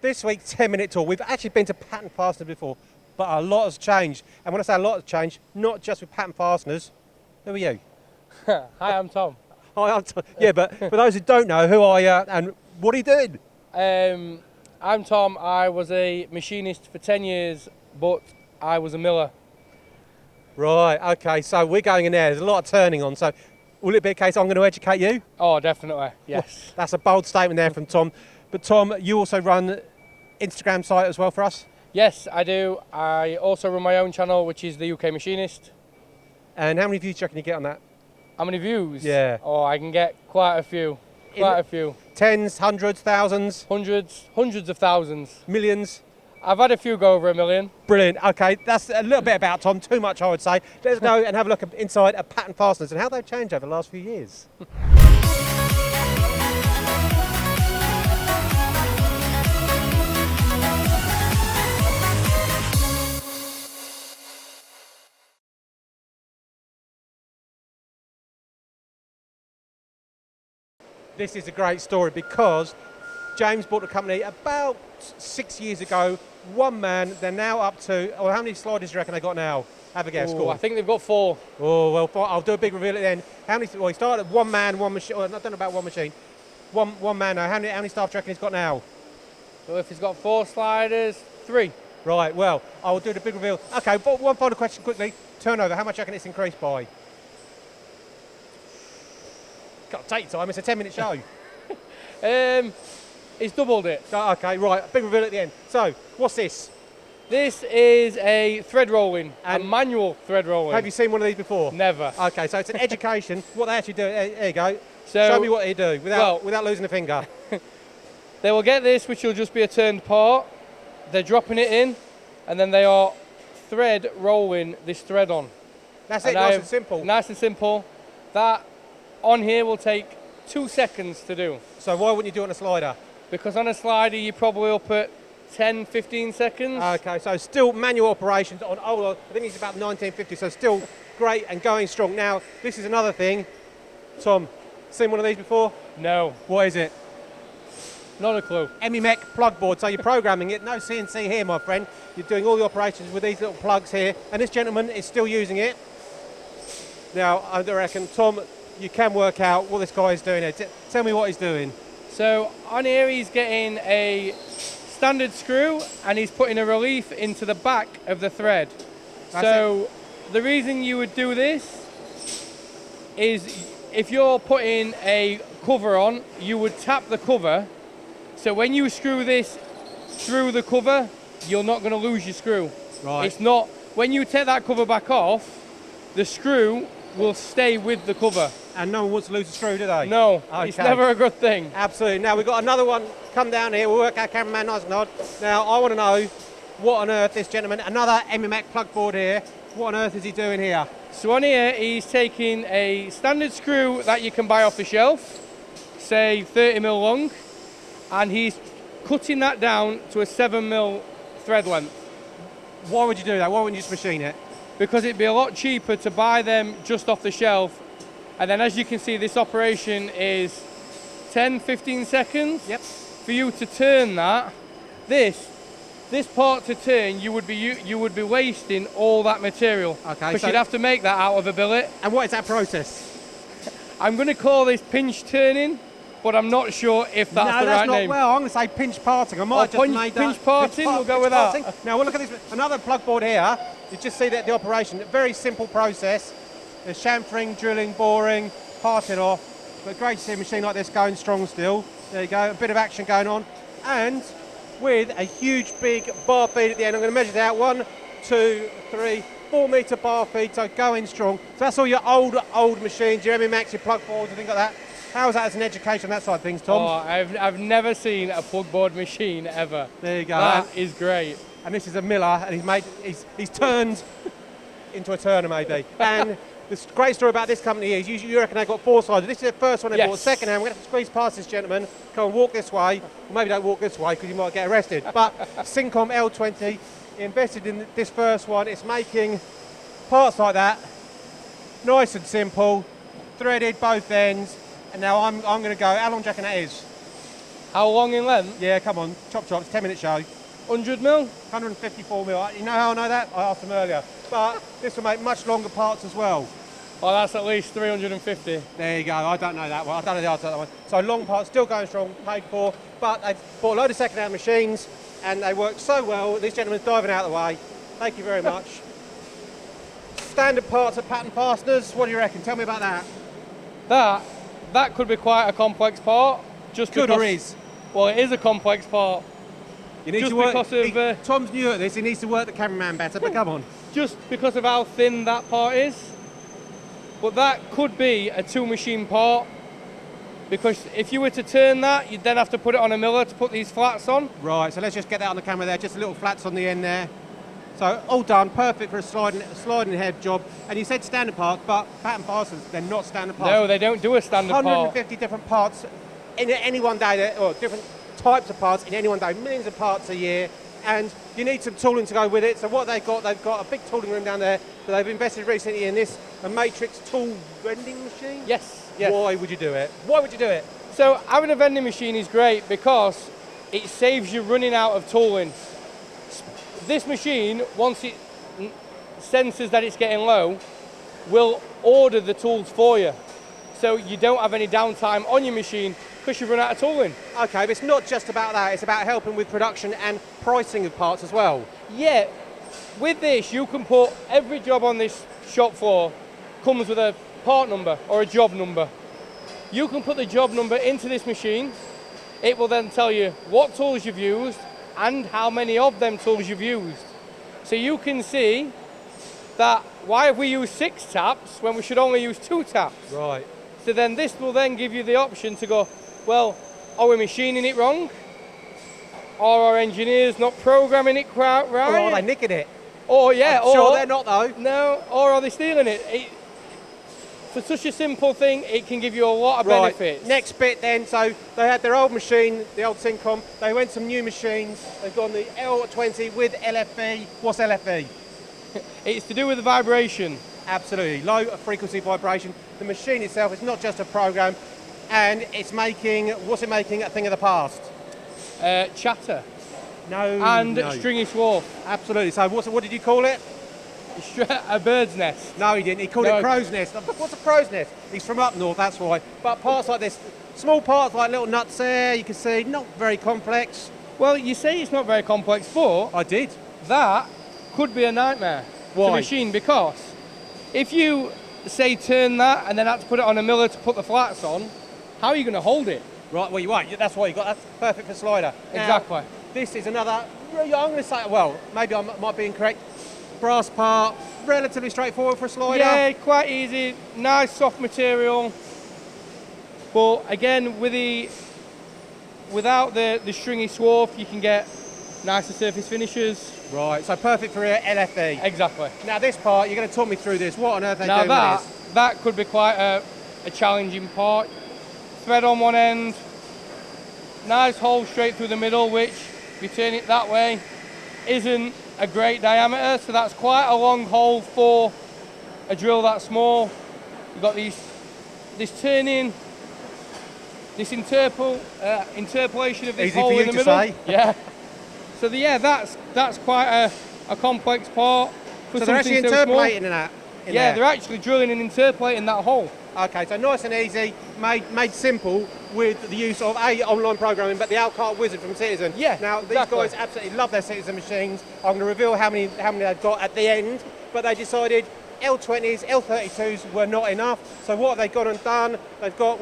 This week's 10-minute tour. We've actually been to Pattern Fasteners before, but a lot has changed. And when I say a lot has changed, not just with Pattern Fasteners. Who are you? Hi, I'm Tom. Hi, I'm Tom. Yeah, but for those who don't know, who are you and what are you doing? I'm Tom. I was a machinist for 10 years, but I was a miller. Right, okay, so we're going in there. There's a lot of turning on, so will it be a case I'm going to educate you? Oh, definitely, yes. Well, that's a bold statement there from Tom. But Tom, you also run Instagram site as well for us? Yes, I do. I also run my own channel, which is the UK Machinist. And how many views do you reckon you get on that? How many views? Yeah. Oh, I can get quite a few. Quite a few. Tens, hundreds, thousands? Hundreds of thousands. Millions? I've had a few go over 1 million. Brilliant. Okay, that's a little bit about Tom. Too much, I would say. Let's go and have a look inside a Pattern Fasteners and how they've changed over the last few years. This is a great story because James bought the company about 6 years ago. One man, they're now up to, how many sliders do you reckon they got now? Have a guess. Ooh, I think they've got 4. Oh, well, I'll do a big reveal at the end. How many, well, he started at one man, one machine, I don't know about one machine. One man now. How many staff do you reckon he's got now? So if he's got 4 sliders, 3. Right, well, I'll do the big reveal. Okay, but one final question quickly. Turnover, how much do you reckon it's increased by? Got to take your time, it's a 10-minute show. It's doubled it. Oh, okay, right, big reveal at the end. So, what's this? This is a thread rolling, a manual thread rolling. Have you seen one of these before? Never. Okay, so it's an education. What they actually do, there you go. So, show me what they do without losing a finger. They will get this, which will just be a turned part. They're dropping it in, and then they are thread rolling this thread on. That's it, nice and simple. Nice and simple. That on here will take 2 seconds to do. So why wouldn't you do it on a slider? Because on a slider, you're probably up at 10, 15 seconds. Okay, so still manual operations on old, I think it's about 1950, so still great and going strong. Now, this is another thing. Tom, seen one of these before? No. What is it? Not a clue. MEMEC plug board, so you're programming it. No CNC here, my friend. You're doing all the operations with these little plugs here, and this gentleman is still using it. Now, I reckon, Tom, you can work out what this guy is doing here. Tell me what he's doing. So on here he's getting a standard screw and he's putting a relief into the back of the thread. The reason you would do this is if you're putting a cover on, you would tap the cover. So when you screw this through the cover, you're not going to lose your screw. Right. It's not, when you take that cover back off, the screw will stay with the cover. And no one wants to lose a screw, do they? No, okay. It's never a good thing. Absolutely. Now we've got another one come down here. We'll work our cameraman nice and nod. Now I want to know what on earth this gentleman, another MEMEC plug board here, what on earth is he doing here? So on here he's taking a standard screw that you can buy off the shelf, say 30mm long, and he's cutting that down to a 7mm thread length. Why would you do that? Why wouldn't you just machine it? Because it'd be a lot cheaper to buy them just off the shelf. And then as you can see, this operation is 10, 15 seconds. Yep. For you to turn that, this part to turn, you would be wasting all that material. Okay. Because you'd have to make that out of a billet. And what is that process? I'm going to call this pinch turning, but I'm not sure if that's the right name. Well, I'm going to say pinch parting. I might just made that. Pinch parting, we'll go with that. Now, we'll look at this. Another plug board here. You just see that the operation, very simple process. There's chamfering, drilling, boring, parting off. But great to see a machine like this going strong still. There you go, a bit of action going on. And with a huge big bar feed at the end. I'm going to measure that. 1, 2, 3, 4 metre bar feed, so going strong. So that's all your old machines, your MEMEX, your plug boards and things like that. How's that as an education on that side of things, Tom? Oh, I've never seen a plug board machine ever. There you go. That is great. And this is a miller, and he's turned into a turner maybe. And the great story about this company is you reckon they've got 4 sliders. This is the first one they bought. Second hand, we're going to have to squeeze past this gentleman. Come and walk this way. Well, maybe don't walk this way because you might get arrested. But Syncom L20 invested in this first one. It's making parts like that, nice and simple, threaded both ends. And now I'm going to go. How long do you reckon that is? How long in length? Yeah, come on, chop chops, 10-minute show. 100 mil? 154 mil. You know how I know that? I asked them earlier. But this will make much longer parts as well. Oh, that's at least 350. There you go. I don't know that one. I don't know the answer to that one. So long parts, still going strong, paid for. But they've bought a load of second-hand machines, and they work so well. This gentleman's diving out of the way. Thank you very much. Standard parts at Pattern Fasteners. What do you reckon? Tell me about that. That could be quite a complex part. Just Could because, or is? Well, it is a complex part. You need Just to work. because of, Tom's new at this. He needs to work the cameraman better. But come on. Just because of how thin that part is. But that could be a two-machine part. Because if you were to turn that, you'd then have to put it on a miller to put these flats on. Right. So let's just get that on the camera there. Just a little flats on the end there. So all done, perfect for a sliding head job. And you said standard parts, but Pattern Fasteners, they're not standard parts. No, they don't do a standard part. 150 different parts in any one day, or different types of parts in any one day, millions of parts a year. And you need some tooling to go with it. So what they've got a big tooling room down there that they've invested recently in this, a matrix tool vending machine. Yes. Why would you do it? Why would you do it? So having a vending machine is great because it saves you running out of tooling. This machine, once it senses that it's getting low, will order the tools for you. So you don't have any downtime on your machine because you've run out of tooling. Okay, but it's not just about that, it's about helping with production and pricing of parts as well. Yeah, with this you can put every job on this shop floor comes with a part number or a job number. You can put the job number into this machine. It will then tell you what tools you've used and how many of them tools you've used. So you can see that why have we used 6 taps when we should only use 2 taps? Right. So then this will then give you the option to go, well, are we machining it wrong? Are our engineers not programming it right? Or are they nicking it? Or yeah, I'm sure they're not though. No, or are they stealing it? For such a simple thing, it can give you a lot of benefits. Next bit then, so they had their old machine, the old Syncom, they went some new machines, they've gone the L20 with LFE. What's LFE? It's to do with the vibration. Absolutely, low frequency vibration. The machine itself is not just a program, and it's making, what's it making? A thing of the past? Chatter. No. And stringy swarf. Absolutely, so what did you call it? A bird's nest. No, he didn't. He called it crow's nest. What's a crow's nest? He's from up north, that's why. But parts like this, small parts like little nuts there, you can see, not very complex. Well, you say it's not very complex, but I did. That could be a nightmare for the machine because if you say turn that and then have to put it on a miller to put the flats on, how are you going to hold it? Right, well you won't. That's why you got. That's perfect for slider. Exactly. Now, this is another. I'm going to say, well, maybe I might be incorrect. Brass part, relatively straightforward for a slider. Yeah, quite easy, nice soft material. But again, without the stringy swarf, you can get nicer surface finishes. Right, so perfect for LFE. Exactly. Now this part, you're going to talk me through this. What on earth are they doing with this? That could be quite a challenging part. Thread on one end, nice hole straight through the middle, which if you turn it that way, isn't a great diameter, so that's quite a long hole for a drill that small. You've got this turning, this interpolation of this Easy hole for you in the to middle. say. Yeah. So that's quite a complex part. So they're actually interpolating in that. Yeah, they're actually drilling and interpolating that hole. Okay, so nice and easy, made simple with the use of online programming, but the Alcart Wizard from Citizen. Yeah. Now these guys absolutely love their Citizen machines. I'm going to reveal how many they've got at the end, but they decided L20s, L32s were not enough. So what have they gone and done? They've got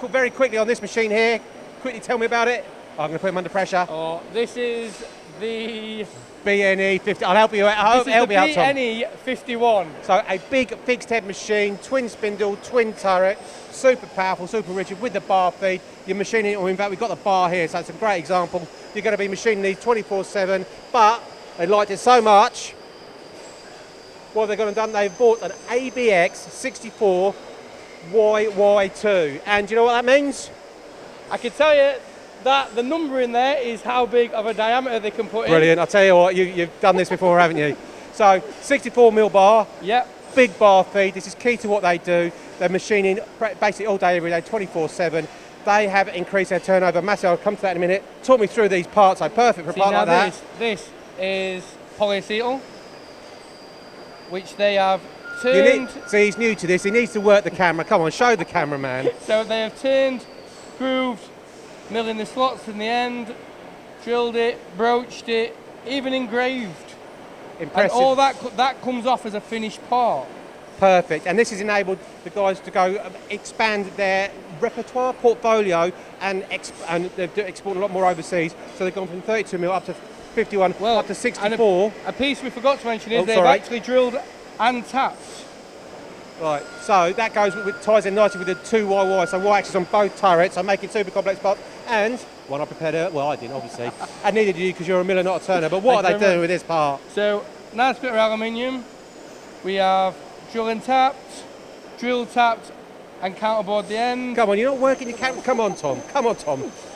very quickly on this machine here. Quickly tell me about it. I'm going to put them under pressure. Oh, this is the BNE 50. I'll help you out. This is the BNE 51. So a big fixed head machine, twin spindle, twin turret, super powerful, super rigid with the bar feed. You're machining, or in fact we've got the bar here, so it's a great example. You're going to be machining these 24/7, but they liked it so much. What they've gone and done, they've bought an ABX 64 YY2. And do you know what that means? I can tell you that the number in there is how big of a diameter they can put in. Brilliant. I'll tell you what, you've done this before, haven't you? So 64mm bar. Yep. Big bar feed. This is key to what they do. They're machining basically all day, every day, 24/7. they have increased their turnover massively. I'll come to that in a minute. Talk me through these parts. So perfect for a See, part now like that. this is polyacetal, which they have You turned. see, he's new to this. He needs to work the camera. Come on, show the cameraman. So they have turned, grooved, milling the slots in the end, drilled it, broached it, even engraved. Impressive. And all that comes off as a finished part. Perfect. And this has enabled the guys to go expand their repertoire, portfolio, and they're exporting a lot more overseas. So they've gone from 32mm up to 51, up to 64. A piece we forgot to mention is Oh, they've sorry. actually drilled and tapped. Right, so that ties in nicely with the 2YY, so Y axis on both turrets, so making super complex parts. And one I prepared earlier, well I didn't obviously, I needed you because you're a miller, not a turner, but what are they doing with this part? So, nice bit of aluminium. We have drill and tapped, drill tapped, and counterboard the end. Come on, you're not working your camera, come on Tom,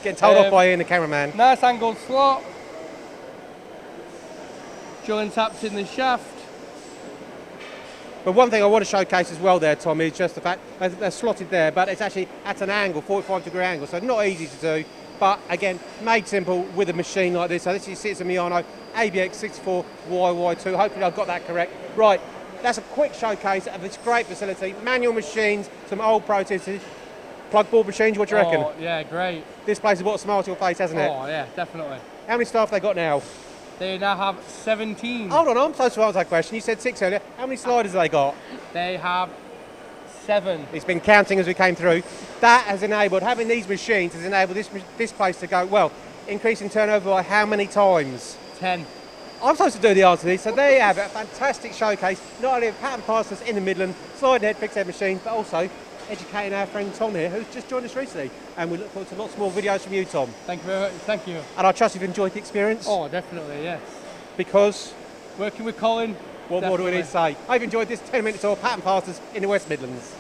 Getting told off by Ian, the cameraman. Nice angled slot. Drill and tapped in the shaft. But one thing I want to showcase as well there, Tom, is just the fact that they're slotted there, but it's actually at an angle, 45-degree angle, so not easy to do. But again, made simple with a machine like this. So this is a Miano ABX64YY2. Hopefully I've got that correct. Right, that's a quick showcase of this great facility. Manual machines, some old processes, plug board machines, what do you reckon? Oh, yeah, great. This place has brought a smile to your face, hasn't it? Oh, yeah, definitely. How many staff they got now? They now have 17. Hold on, I'm supposed to answer that question. You said 6 earlier. How many sliders have they got? They have 7. He's been counting as we came through. That has enabled, having these machines has enabled this place to go, well, increasing turnover by how many times? 10. I'm supposed to do the answer to this, so there you have it, a fantastic showcase, not only of pattern fasteners in the Midland, sliding head fixed head machines, but also educating our friend Tom here, who's just joined us recently. And we look forward to lots more videos from you, Tom. Thank you very much. Thank you. And I trust you've enjoyed the experience. Oh, definitely, yes. Because? Working with Colin. What more do we need to say? I've enjoyed this 10-minute tour of pattern fasteners in the West Midlands.